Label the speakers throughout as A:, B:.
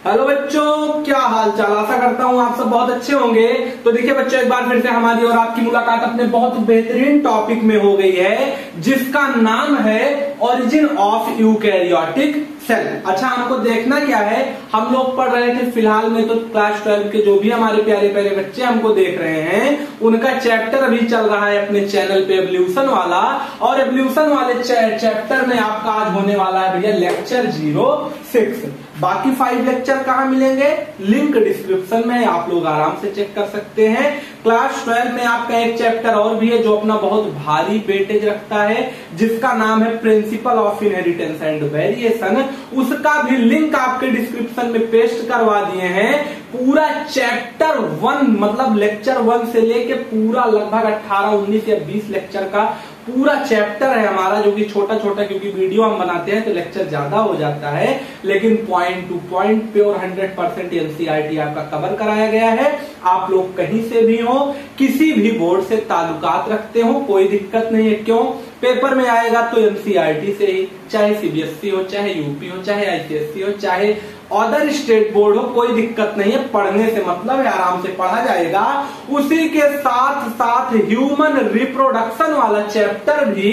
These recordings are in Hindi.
A: हेलो बच्चों, क्या हाल चाल। आशा करता हूँ आप सब बहुत अच्छे होंगे। तो देखिए बच्चों, एक बार फिर से हमारी और आपकी मुलाकात अपने बहुत बेहतरीन टॉपिक में हो गई है, जिसका नाम है ओरिजिन ऑफ यूकैरियोटिक सेल। अच्छा, हमको देखना क्या है, हम लोग पढ़ रहे थे फिलहाल में तो क्लास 12 के जो भी हमारे प्यारे प्यारे बच्चे हमको देख रहे हैं, उनका चैप्टर अभी चल रहा है अपने चैनल पे एवोल्यूशन वाला। और एवोल्यूशन वाले चैप्टर में आपका आज होने वाला है भैया लेक्चर 06। बाकी 5 लेक्चर कहाँ मिलेंगे, लिंक डिस्क्रिप्शन में आप लोग आराम से चेक कर सकते हैं। क्लास 12 में आपका एक चैप्टर और भी है जो अपना बहुत भारी वेटेज रखता है, जिसका नाम है principle of inheritance and variation. उसका भी लिंक आपके डिस्क्रिप्शन में पेस्ट करवा दिए हैं। पूरा चैप्टर 1 मतलब लेक्चर 1 से लेके पूरा लगभग 18, 19 या 20 लेक्चर का पूरा चैप्टर है हमारा, जो कि छोटा छोटा, क्योंकि वीडियो हम बनाते हैं तो लेक्चर ज्यादा हो जाता है, लेकिन point two point pure 100% NCERT आपका कवर कराया गया है। आप लोग कहीं से भी हो, किसी भी बोर्ड से ताल्लुकात रखते हो, कोई दिक्कत नहीं है। क्यों, पेपर में आएगा तो एनसीईआरटी से ही, चाहे सीबीएसई हो, चाहे यूपी हो, चाहे आईसीएसई हो, चाहे अदर स्टेट बोर्ड हो, कोई दिक्कत नहीं है। पढ़ने से मतलब है, आराम से पढ़ा जाएगा। उसी के साथ साथ ह्यूमन रिप्रोडक्शन वाला चैप्टर भी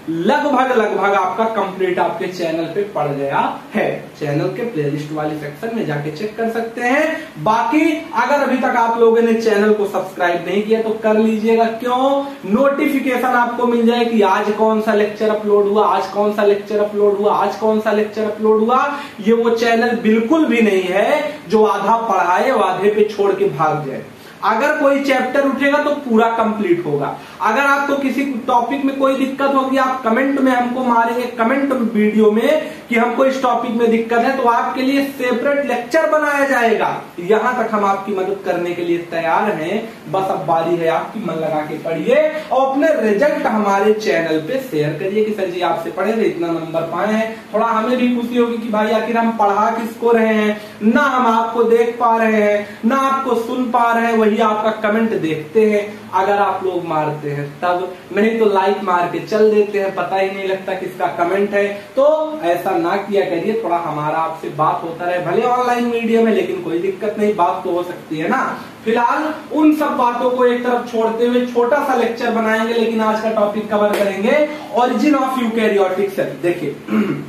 A: लगभग आपका कंप्लीट आपके चैनल पे पड़ गया है। चैनल के प्लेलिस्ट वाली सेक्शन में जाके चेक कर सकते हैं। बाकी अगर अभी तक आप लोगों ने चैनल को सब्सक्राइब नहीं किया तो कर लीजिएगा। क्यों, नोटिफिकेशन आपको मिल जाए कि आज कौन सा लेक्चर अपलोड हुआ, आज कौन सा लेक्चर अपलोड हुआ, आज कौन सा लेक्चर अपलोड हुआ। ये वो चैनल बिल्कुल भी नहीं है जो आधा पढ़ाए और आधे पे छोड़ के भाग जाए। अगर कोई चैप्टर उठेगा तो पूरा कंप्लीट होगा। अगर आपको किसी टॉपिक में कोई दिक्कत होगी, आप कमेंट में हमको मारेंगे, कमेंट वीडियो में कि हमको इस टॉपिक में दिक्कत है, तो आपके लिए सेपरेट लेक्चर बनाया जाएगा। यहां तक हम आपकी मदद करने के लिए तैयार हैं। बस अब बारी है आपकी, मन लगा के पढ़िए और अपने रिजल्ट हमारे चैनल पे शेयर करिए कि सर जी आपसे पढ़े थे, इतना नंबर पाए हैं। थोड़ा हमें भी खुशी होगी कि भाई आखिर हम पढ़ा किसको रहे हैं, ना हम आपको देख पा रहे हैं, ना आपको सुन पा रहे हैं, वही आपका कमेंट देखते हैं। अगर आप लोग मारते हैं तब, नहीं तो लाइक मार के चल देते हैं, पता ही नहीं लगता किसका कमेंट है। तो ऐसा ना किया करिए, थोड़ा हमारा आपसे बात होता रहे, भले ऑनलाइन मीडियम है लेकिन कोई दिक्कत नहीं, बात तो हो सकती है ना। फिलहाल उन सब बातों को एक तरफ छोड़ते हुए छोटा सा लेक्चर बनाएंगे, लेकिन आज का टॉपिक कवर करेंगे ओरिजिन ऑफ यूकैरियोटिक सेल। देखिए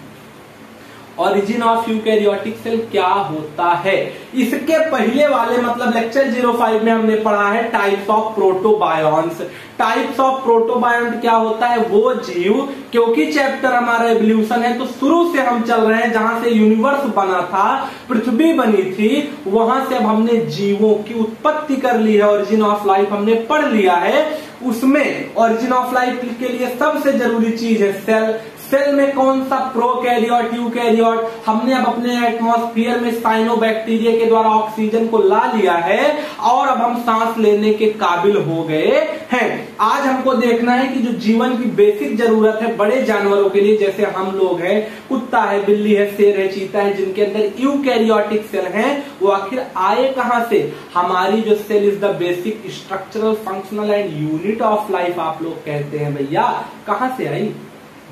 A: ओरिजिन ऑफ यूकैरियोटिक सेल क्या होता है। इसके पहले वाले मतलब लेक्चर 05 में हमने पढ़ा है types of प्रोटोबायोन्स। Types of protobiont क्या होता है, वो जीव, क्योंकि चैप्टर हमारा एवोल्यूशन है तो शुरू से हम चल रहे हैं, जहां से यूनिवर्स बना था, पृथ्वी बनी थी, वहां से अब हमने जीवों की उत्पत्ति कर ली है। ओरिजिन ऑफ लाइफ हमने पढ़ लिया है। उसमें ओरिजिन ऑफ लाइफ के लिए सबसे जरूरी चीज है सेल। सेल में कौन सा, प्रोकैरियोट, यूकैरियोट। हमने अब अपने एटमॉस्फेयर में साइनोबैक्टीरिया के द्वारा ऑक्सीजन को ला लिया है और अब हम सांस लेने के काबिल हो गए हैं। आज हमको देखना है कि जो जीवन की बेसिक जरूरत है बड़े जानवरों के लिए, जैसे हम लोग हैं, कुत्ता है, बिल्ली है, शेर है, चीता है, जिनके अंदर यूकैरियोटिक सेल हैं, वो आखिर आए कहां से। हमारी जो cell is the basic structural functional and unit of life आप लोग कहते हैं भैया, कहां से आई।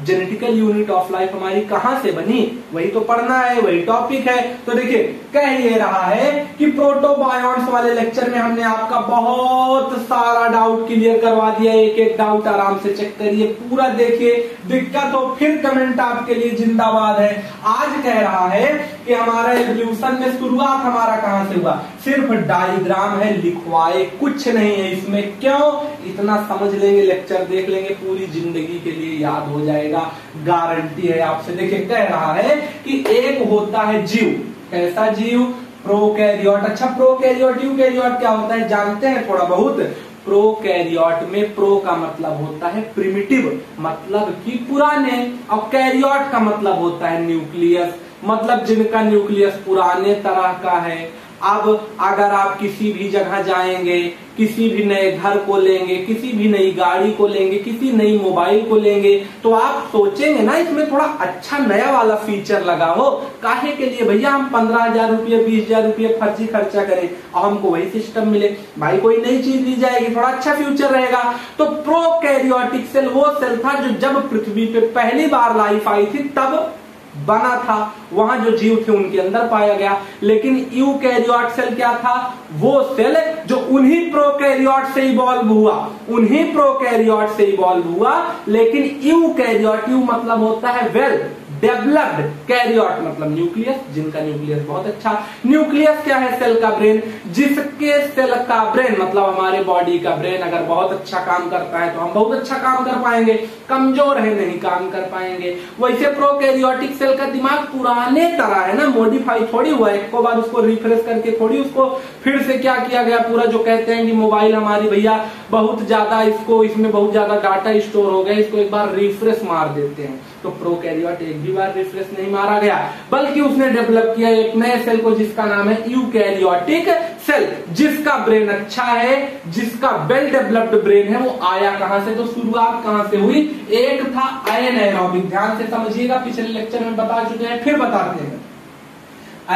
A: जेनेटिकल यूनिट ऑफ लाइफ हमारी कहां से बनी, वही तो पढ़ना है, वही टॉपिक है। तो देखिए कह ये रहा है कि प्रोटोबायोन्ट्स वाले लेक्चर में हमने आपका बहुत सारा डाउट क्लियर करवा दिया। एक एक डाउट आराम से चेक करिए, पूरा देखिए, दिक्कत हो फिर कमेंट आपके लिए जिंदाबाद है। आज कह रहा है कि हमारा एवोल्यूशन में शुरुआत हमारा कहां से हुआ, सिर्फ डायग्राम है, लिखवाए कुछ नहीं है इसमें। क्यों, इतना समझ लेंगे, लेक्चर देख लेंगे, पूरी जिंदगी के लिए याद हो जाएगा, गारंटी है आपसे। देखिए कह रहा है कि एक होता है जीव, कैसा जीव, प्रोकैरियोट। अच्छा, प्रोकैरियोट यूकैरियोट क्या होता है जानते हैं थोड़ा बहुत। प्रोकैरियोट में प्रो का मतलब होता है प्रिमिटिव, मतलब कि पुराने, और कैरियोट का मतलब होता है न्यूक्लियस, मतलब जिनका न्यूक्लियस पुराने तरह का है। अब अगर आप किसी भी जगह जाएंगे, किसी भी नए घर को लेंगे, किसी भी नई गाड़ी को लेंगे, किसी नई मोबाइल को लेंगे, तो आप सोचेंगे ना इसमें थोड़ा अच्छा नया वाला फीचर लगा हो। काहे के लिए भैया हम 15,000 रुपये 20,000 रुपये फर्जी खर्चा करें और हमको वही सिस्टम मिले। भाई कोई नई चीज दी जाएगी, थोड़ा अच्छा फ्यूचर रहेगा। तो प्रोकैरियोटिक सेल वो सेल था जो जब पृथ्वी पे पहली बार लाइफ आई थी तब बना था, वहां जो जीव थे उनके अंदर पाया गया। लेकिन यूकैरियोट सेल क्या था? वो सेल जो उन्हीं प्रोकैरियोट से इवॉल्व हुआ, उन्हीं प्रोकैरियोट से इवॉल्व हुआ। लेकिन यूकैरियोट, यू मतलब होता है वेल डेवलप्ड, कैरियोट मतलब न्यूक्लियस, जिनका न्यूक्लियस बहुत अच्छा। न्यूक्लियस क्या है? सेल का ब्रेन। जिसके सेल का ब्रेन मतलब हमारे बॉडी का ब्रेन अगर बहुत अच्छा काम करता है तो हम बहुत अच्छा काम कर पाएंगे, कमजोर है नहीं काम कर पाएंगे। वैसे प्रोकैरियोटिक सेल का दिमाग पुराने तरह है ना, मॉडिफाई थोड़ी हुआ है, एक बार उसको रिफ्रेश करके थोड़ी उसको फिर से क्या किया गया। पूरा जो कहते हैं कि मोबाइल हमारी भैया बहुत ज्यादा इसको, इसमें बहुत ज्यादा डाटा स्टोर हो गया, इसको एक बार रिफ्रेश मार देते हैं। तो प्रोकैरियोट एक भी बार रिफ्रेश नहीं मारा गया, बल्कि उसने डेवलप किया एक नए सेल को जिसका नाम है यूकैरियोटिक सेल, जिसका ब्रेन अच्छा है, जिसका वेल डेवलप्ड ब्रेन है। वो आया कहां से? तो शुरुआत कहां से हुई? एक था एनाएरोबिक, ध्यान से समझिएगा, पिछले लेक्चर में बता चुके हैं, फिर बताते हैं।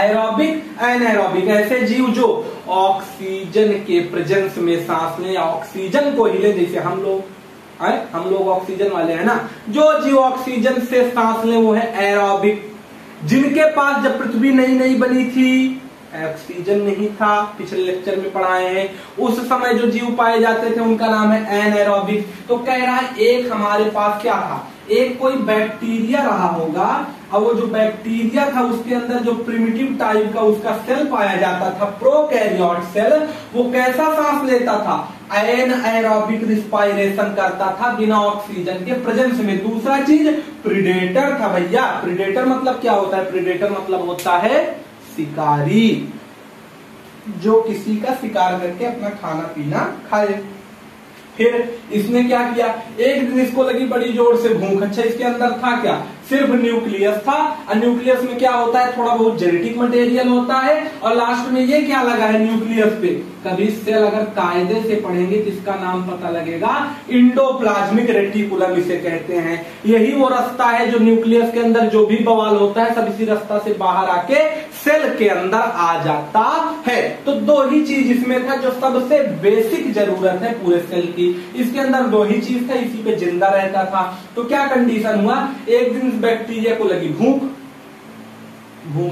A: एरोबिक, एनाएरोबिक, ऐसे जीव जो ऑक्सीजन के प्रेजेंस में सांस लें या ऑक्सीजन को हिले, जैसे हम लोग ऑक्सीजन वाले हैं ना, जो जीव ऑक्सीजन से सांस ले वो है एरोबिक। जिनके पास जब पृथ्वी नई नई बनी थी ऑक्सीजन नहीं था, पिछले लेक्चर में पढ़ाए हैं, उस समय जो जीव पाए जाते थे उनका नाम है एनाएरोबिक। तो कह रहा है एक हमारे पास क्या था? एक कोई बैक्टीरिया रहा होगा, और वो जो बैक्टीरिया था उसके अंदर जो प्रिमिटिव टाइप का उसका सेल पाया जाता था, प्रोकैरियोट सेल, वो कैसा सांस लेता था? एनाएरोबिक रिस्पायरेशन करता था बिना ऑक्सीजन के प्रेजेंस में। दूसरा चीज प्रीडेटर था भैया। प्रीडेटर मतलब क्या होता है? प्रीडेटर मतलब होता है शिकारी, जो किसी का शिकार करके अपना खाना पीना खाए। फिर इसने क्या किया? एक दिन इसको लगी बड़ी जोर से भूख। अच्छा, इसके अंदर था क्या? सिर्फ न्यूक्लियस था, और न्यूक्लियस में क्या होता है? थोड़ा बहुत जेनेटिक मटेरियल होता है, और लास्ट में ये क्या लगा है न्यूक्लियस पे? कभी सेल अगर कायदे से पढ़ेंगे तो इसका नाम पता लगेगा, इंडोप्लाज्मिक रेटिकुलम इसे कहते हैं। यही वो रास्ता है जो न्यूक्लियस के अंदर जो भी बवाल होता है सब इसी रास्ता से बाहर आके सेल के अंदर आ जाता है। तो दो ही चीज इसमें था जो सबसे बेसिक जरूरत है पूरे सेल की, इसके अंदर दो ही चीज था, इसी पे जिंदा रहता था। तो क्या कंडीशन हुआ? एक दिन बैक्टीरिया को लगी भूख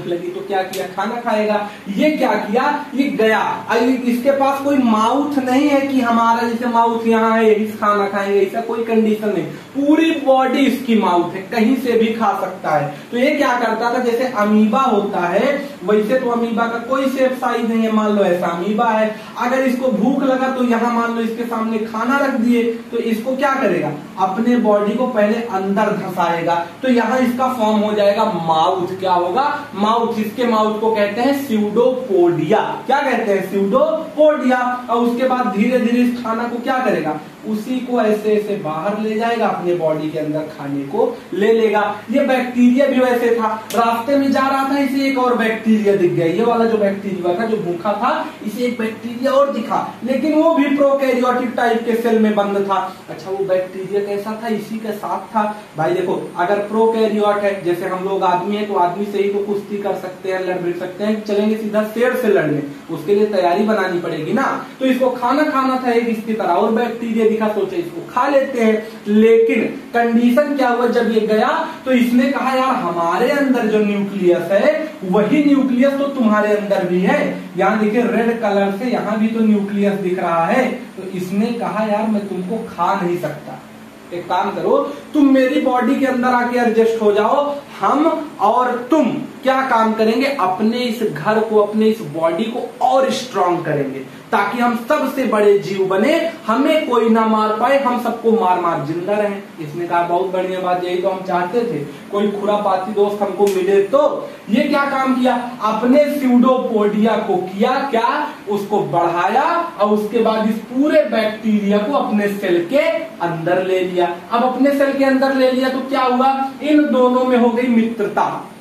A: लगी तो क्या किया? खाना खाएगा। ये क्या किया? ये गया, इसके पास कोई माउथ नहीं है कि हमारा जैसे माउथ यहाँ है यही खाना खाएंगे, ऐसा कोई कंडीशन नहीं। पूरी बॉडी इसकी माउथ है, कहीं से भी खा सकता है। तो ये क्या करता था? जैसे अमीबा होता है वैसे तो अमीबा का कोई शेप साइज नहीं है, मान लो ऐसा अमीबा है। अगर इसको भूख लगा तो यहाँ मान लो इसके सामने खाना रख दिए, तो इसको क्या करेगा? अपने बॉडी को पहले अंदर धंसाएगा, तो यहाँ इसका फॉर्म हो जाएगा माउथ। क्या होगा? माउथ। इसके माउथ को कहते हैं स्यूडोपोडिया। क्या कहते हैं? स्यूडोपोडिया। और उसके बाद धीरे धीरे इस खाना को क्या करेगा? उसी को ऐसे ऐसे बाहर ले जाएगा, अपने बॉडी के अंदर खाने को ले लेगा। ये बैक्टीरिया भी वैसे था, रास्ते में जा रहा था, इसे एक और बैक्टीरिया दिख गया। ये वाला जो बैक्टीरिया था जो भूखा था, इसे एक बैक्टीरिया और दिखा, लेकिन वो भी प्रोकैरियोटिक टाइप के सेल में बंद था। अच्छा, वो बैक्टीरिया कैसा था? इसी के साथ था। भाई देखो, अगर प्रोकैरियोट है, जैसे हम लोग आदमी है, तो आदमी से ही तो कुश्ती कर सकते हैं, लड़ भी सकते हैं, चलेंगे सीधा शेर से लड़ने, उसके लिए तैयारी बनानी पड़ेगी ना। तो इसको खाना खाना था एक इसकी तरह, और बैक्टीरिया दिखा, सोचे इसको खा लेते हैं। लेकिन कंडीशन क्या हुआ? जब ये गया तो इसने कहा यार हमारे अंदर जो न्यूक्लियस है वही न्यूक्लियस तो तुम्हारे अंदर भी है। यहाँ देखिए रेड कलर से यहाँ भी तो न्यूक्लियस दिख रहा है। तो इसने कहा यार मैं तुमको खा नहीं सकता, एक काम करो, तुम मेरी बॉडी के अंदर आके एडजस्ट हो जाओ, हम और तुम क्या काम करेंगे? अपने इस घर को, अपने इस बॉडी को और स्ट्रांग करेंगे, ताकि हम सबसे बड़े जीव बने, हमें कोई ना मार पाए, हम सबको मार मार जिंदा रहें। इसने कहा बहुत बढ़िया बात, यही तो हम चाहते थे, कोई खुरापाती दोस्त हमको मिले। तो ये क्या काम किया? अपने स्यूडोपोडिया को किया क्या? उसको बढ़ाया, और उसके बाद इस पूरे बैक्टीरिया को अपने सेल के अंदर ले लिया। अब अपने सेल के अंदर ले लिया तो क्या हुआ? इन दोनों में हो गई मित्रता।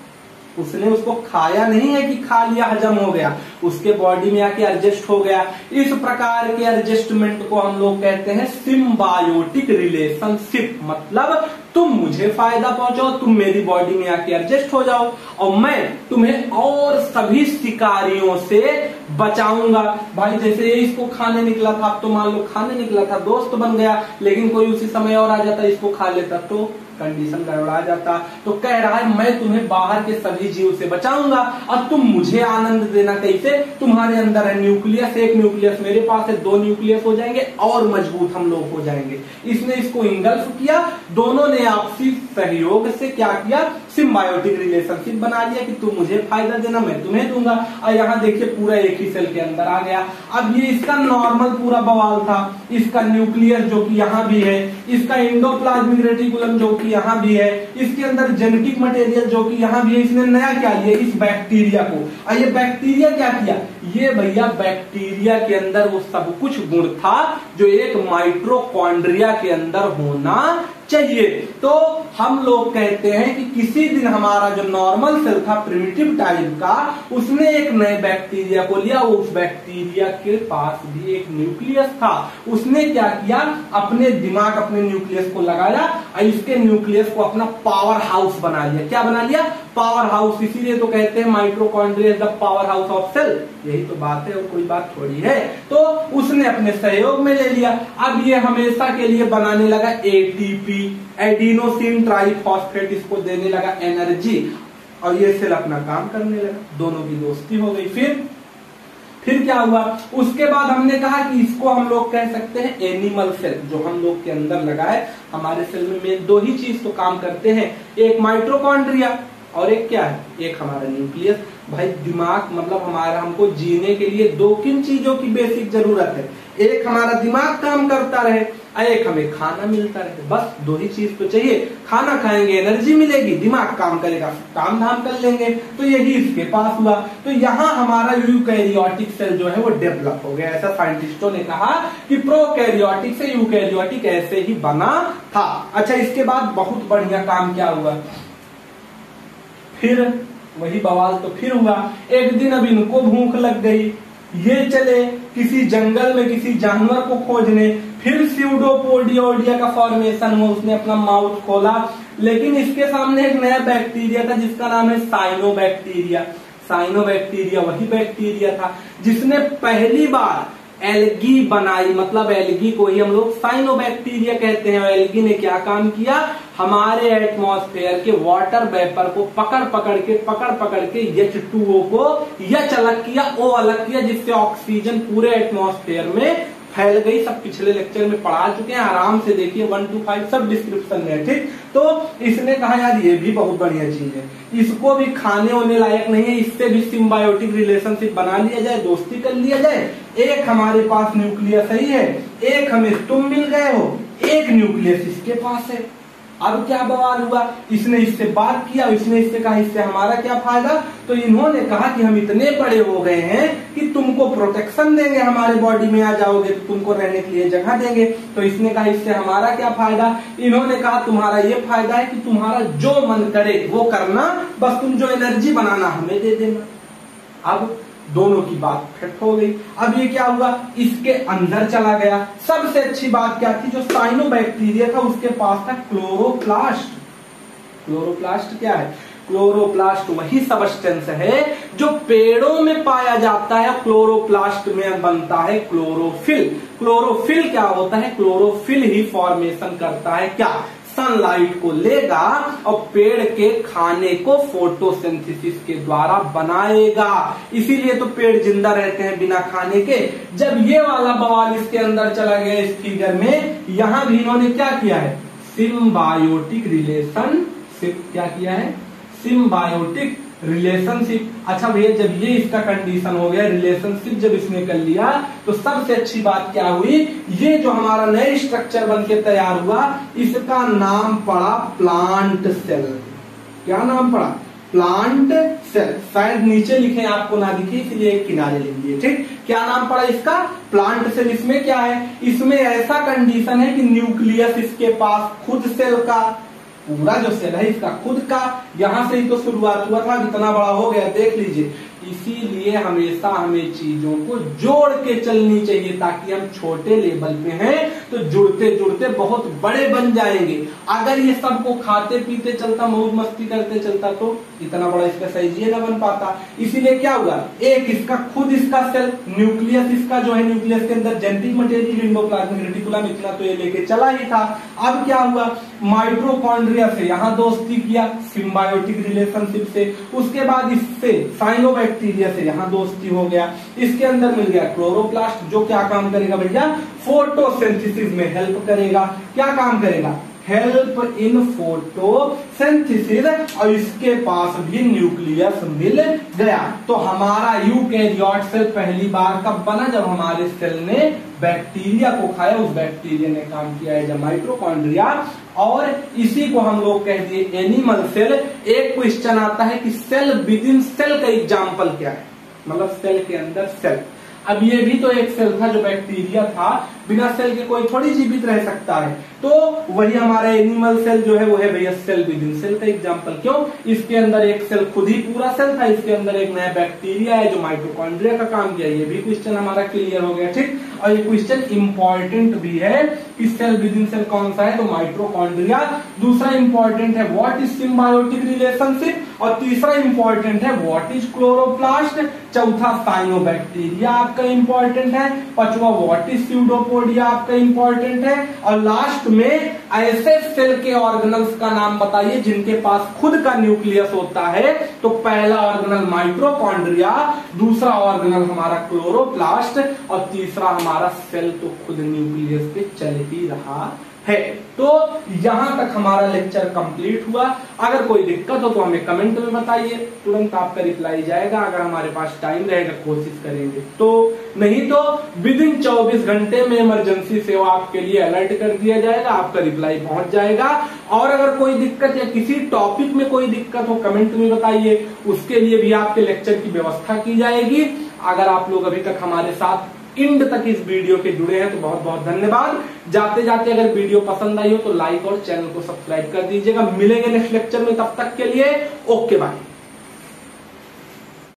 A: उसने उसको खाया नहीं है कि खा लिया हजम हो गया, उसके बॉडी में आके एडजस्ट हो गया। इस प्रकार के एडजस्टमेंट को हम लोग कहते हैं सिम्बायोटिक रिलेशनशिप। मतलब तुम मुझे फायदा पहुंचाओ, तुम मेरी बॉडी में आके एडजस्ट हो जाओ, और मैं तुम्हें और सभी शिकारियों से बचाऊंगा। भाई जैसे ये इसको खाने निकला था, अब तो मान लो खाने निकला था, दोस्त बन गया, लेकिन कोई उसी समय और आ जाता इसको खा लेता, तो कंडीशन गड़बड़ा जाता। तो कह रहा है मैं तुम्हें बाहर के सभी जीव से बचाऊंगा और तुम मुझे आनंद देना। कैसे? तुम्हारे अंदर है न्यूक्लियस, एक न्यूक्लियस मेरे पास है, 2 न्यूक्लियस हो जाएंगे और मजबूत हम लोग हो जाएंगे। इसने इसको इंगल्फ किया, दोनों ने आपसी सहयोग से क्या किया, सिम्बायोटिक रिलेशनशिप बना लिया कि तुम मुझे फायदा देना, मैं तुम्हें दूंगा। और यहाँ देखिए पूरा एक ही सेल के अंदर आ गया। अब ये इसका नॉर्मल पूरा बवाल था, इसका न्यूक्लियस जो कि यहाँ भी है, इसका एंडोप्लाज्मिक रेटिकुलम जो कि यहाँ भी है, इसके अंदर जेनेटिक मटेरियल जो कि यहाँ भी है। इसने नया क्या लिया, इस बैक्टीरिया को। और ये बैक्टीरिया क्या किया, ये भैया बैक्टीरिया के अंदर वो सब कुछ गुण था जो एक माइटोकॉन्ड्रिया के अंदर होना चाहिए। तो हम लोग कहते हैं कि किसी दिन हमारा जो नॉर्मल सेल था प्रिमिटिव टाइप का, उसने एक नए बैक्टीरिया को लिया, उस बैक्टीरिया के पास भी एक न्यूक्लियस था। उसने क्या किया, अपने दिमाग अपने न्यूक्लियस को लगाया और इसके न्यूक्लियस को अपना पावर हाउस बना लिया। क्या बना लिया, पावर हाउस। इसीलिए तो कहते हैं mitochondria is the power house of cell. यही तो बात है और कोई बात थोड़ी है। तो उसने अपने सहयोग में ले लिया। अब ये हमेशा के लिए बनाने लगा एटीपी, एडिनोसिन ट्राइफॉस्फेट, इसको देने लगा एनर्जी और ये सेल अपना काम करने लगा। दोनों की दोस्ती हो गई। फिर क्या हुआ, उसके बाद हमने कहा कि इसको हम लोग कह सकते हैं एनिमल सेल। जो हम लोग के अंदर लगा है, हमारे सेल में मेन 2 ही चीज तो काम करते हैं, एक माइटोकॉन्ड्रिया और एक क्या है, एक हमारा न्यूक्लियस। भाई दिमाग मतलब हमारा, हमको जीने के लिए 2 किन चीजों की बेसिक जरूरत है, एक हमारा दिमाग काम करता रहे और एक हमें खाना मिलता रहे। बस 2 ही चीज तो चाहिए, खाना खाएंगे एनर्जी मिलेगी, दिमाग काम करेगा, काम धाम कर लेंगे। तो यही इसके पास हुआ। तो यहाँ हमारा यूकैरियोटिक सेल जो है वो डेवलप हो गया। ऐसा साइंटिस्टों ने कहा कि प्रोकैरियोटिक से यूकैरियोटिक ऐसे ही बना था। अच्छा, इसके बाद बहुत बढ़िया काम क्या हुआ, फिर वही बवाल तो फिर हुआ। एक दिन अब इनको भूख लग गई, ये चले किसी जंगल में किसी जानवर को खोजने। फिर स्यूडोपोडिया का फॉर्मेशन हुआ, उसने अपना माउथ खोला, लेकिन इसके सामने एक नया बैक्टीरिया था जिसका नाम है साइनोबैक्टीरिया। साइनोबैक्टीरिया वही बैक्टीरिया था जिसने पहली बार एल्गी बनाई। मतलब एल्गी को ही हम लोग साइनोबैक्टीरिया कहते हैं। एल्गी ने क्या काम किया, हमारे एटमॉस्फेयर के वाटर वेपर को पकड़ पकड़ के H2O को H अलग किया, O अलग किया, जिससे ऑक्सीजन पूरे एटमॉस्फेयर में फैल गई। सब पिछले लेक्चर में पढ़ा चुके हैं, आराम से देखिए 1 to 5 सब डिस्क्रिप्शन में। ठीक, तो इसने कहा यार ये भी बहुत बढ़िया चीज है, इसको भी खाने होने लायक नहीं है, इससे भी सिम्बायोटिक रिलेशनशिप बना लिया जाए, दोस्ती कर लिया जाए। एक हमारे पास न्यूक्लियस ही है, एक हमें तुम मिल गए हो, एक न्यूक्लियस इसके पास है। अब क्या बवाल हुआ, इसने इससे बात किया, इसने इससे कहा इससे हमारा क्या फायदा। तो इन्होंने कहा कि हम इतने बड़े हो गए हैं कि तुमको प्रोटेक्शन देंगे, हमारे बॉडी में आ जाओगे तो तुमको रहने के लिए जगह देंगे। तो इसने कहा इससे हमारा क्या फायदा। इन्होंने कहा तुम्हारा ये फायदा है कि तुम्हारा जो मन करे वो करना, बस तुम जो एनर्जी बनाना हमें दे देना। अब दोनों की बात फिट हो गई। अब ये क्या हुआ, इसके अंदर चला गया। सबसे अच्छी बात क्या थी, जो साइनोबैक्टीरिया था उसके पास था क्लोरोप्लास्ट। क्लोरोप्लास्ट क्या है, क्लोरोप्लास्ट वही सबस्टेंस है जो पेड़ों में पाया जाता है। क्लोरोप्लास्ट में बनता है क्लोरोफिल। क्लोरोफिल क्या होता है, क्लोरोफिल ही फॉर्मेशन करता है क्या, सनलाइट को लेगा और पेड़ के खाने को फोटोसिंथेसिस के द्वारा बनाएगा। इसीलिए तो पेड़ जिंदा रहते हैं बिना खाने के। जब ये वाला बवाल इसके अंदर चला गया इस फिगर में, यहां भी इन्होंने क्या किया है, सिम्बायोटिक रिलेशनशिप क्या किया है, सिम्बायोटिक रिलेशनशिप। अच्छा भैया, जब ये इसका कंडीशन हो गया, रिलेशनशिप जब इसने कर लिया, तो सबसे अच्छी बात क्या हुई, ये जो हमारा नए स्ट्रक्चर बन के तैयार हुआ, इसका नाम पड़ा प्लांट सेल। क्या नाम पड़ा, प्लांट सेल। शायद नीचे लिखे आपको ना दिखे इसलिए एक किनारे लिख दिए। ठीक, क्या नाम पड़ा इसका, प्लांट सेल। इसमें क्या है, इसमें ऐसा कंडीशन है कि न्यूक्लियस इसके पास खुद सेल का, पूरा जो सेल है इसका खुद का। यहां से ही तो शुरुआत हुआ था, कितना बड़ा हो गया देख लीजिए। इसीलिए हमेशा हमें चीजों को जोड़ के चलनी चाहिए, ताकि हम छोटे लेवल पे हैं तो जुड़ते जुड़ते बहुत बड़े बन जाएंगे। अगर ये सबको खाते पीते चलता, मौज मस्ती करते चलता तो इतना बड़ा इसका साइज ये ना बन पाता। इसीलिए क्या हुआ, एक इसका खुद इसका सेल न्यूक्लियस, इसका जो है न्यूक्लियस के अंदर जेनेटिक मटेरियल एंडोप्लाज्मिक रेटिकुलम इतना तो ये लेके चला ही था। अब क्या हुआ, माइटोकॉन्ड्रिया से यहाँ दोस्ती किया सिम्बायोटिक रिलेशनशिप से, उसके बाद इससे साइनोबैक्टीरिया से यहाँ दोस्ती हो गया, इसके अंदर मिल गया क्लोरोप्लास्ट जो क्या काम करेगा भैया, फोटोसिंथेसिस में हेल्प करेगा। क्या काम करेगा, हेल्प इन फोटोसिंथेसिस, और इसके पास भी न्यूक्लियस मिल गया। तो हमारा यूकैरियोट सेल पहली बार कब बना, जब हमारे सेल ने बैक्टीरिया को खाया, उस बैक्टीरिया ने काम किया है जब माइटोकॉन्ड्रिया, और इसी को हम लोग कह दिए एनिमल सेल। एक क्वेश्चन आता है कि सेल विद इन सेल का एग्जाम्पल क्या है, मतलब सेल के अंदर सेल। अब ये भी तो एक सेल था जो बैक्टीरिया था, बिना सेल के कोई थोड़ी जीवित रह सकता है, तो वही हमारा एनिमल सेल जो है वो है भैया सेल विद इन सेल का एग्जांपल। क्यों, इसके अंदर एक सेल खुद ही पूरा सेल था, इसके अंदर एक नया बैक्टीरिया है जो माइटोकॉन्ड्रिया का काम किया। ये भी क्वेश्चन हमारा क्लियर हो गया, ठीक। और ये क्वेश्चन इंपॉर्टेंट भी है कि सेल विद इन सेल कौन सा है, तो माइटोकॉन्ड्रिया। दूसरा इंपॉर्टेंट है व्हाट इज सिम्बायोटिक रिलेशनशिप, और तीसरा इंपॉर्टेंट है व्हाट इज क्लोरोप्लास्ट। चौथा साइनोबैक्टीरिया आपका इंपॉर्टेंट है। पांचवा व्हाट इज स्यूडोपोडिया आपका इंपॉर्टेंट है। और लास्ट में ऐसे सेल के ऑर्गेनल्स का नाम बताइए जिनके पास खुद का न्यूक्लियस होता है। तो पहला ऑर्गेनल माइटोकॉन्ड्रिया, दूसरा ऑर्गेनल हमारा क्लोरोप्लास्ट, और तीसरा हमारा सेल तो खुद न्यूक्लियस पे चल ही रहा है। तो यहां तक हमारा लेक्चर कंप्लीट हुआ। अगर कोई दिक्कत हो तो हमें कमेंट में बताइए, तुरंत आपका रिप्लाई जाएगा। अगर हमारे पास टाइम रहेगा कोशिश करेंगे, तो नहीं तो विद इन 24 घंटे में इमरजेंसी सेवा आपके लिए अलर्ट कर दिया जाएगा, आपका रिप्लाई पहुंच जाएगा। और अगर कोई दिक्कत या किसी टॉपिक में कोई दिक्कत हो कमेंट में बताइए, उसके लिए भी आपके लेक्चर की व्यवस्था की जाएगी। अगर आप लोग अभी तक हमारे साथ इंड तक इस वीडियो के जुड़े हैं तो बहुत बहुत धन्यवाद। जाते जाते अगर वीडियो पसंद आई हो तो लाइक और चैनल को सब्सक्राइब कर दीजिएगा। मिलेंगे नेक्स्ट लेक्चर में, तब तक के लिए ओके बाय।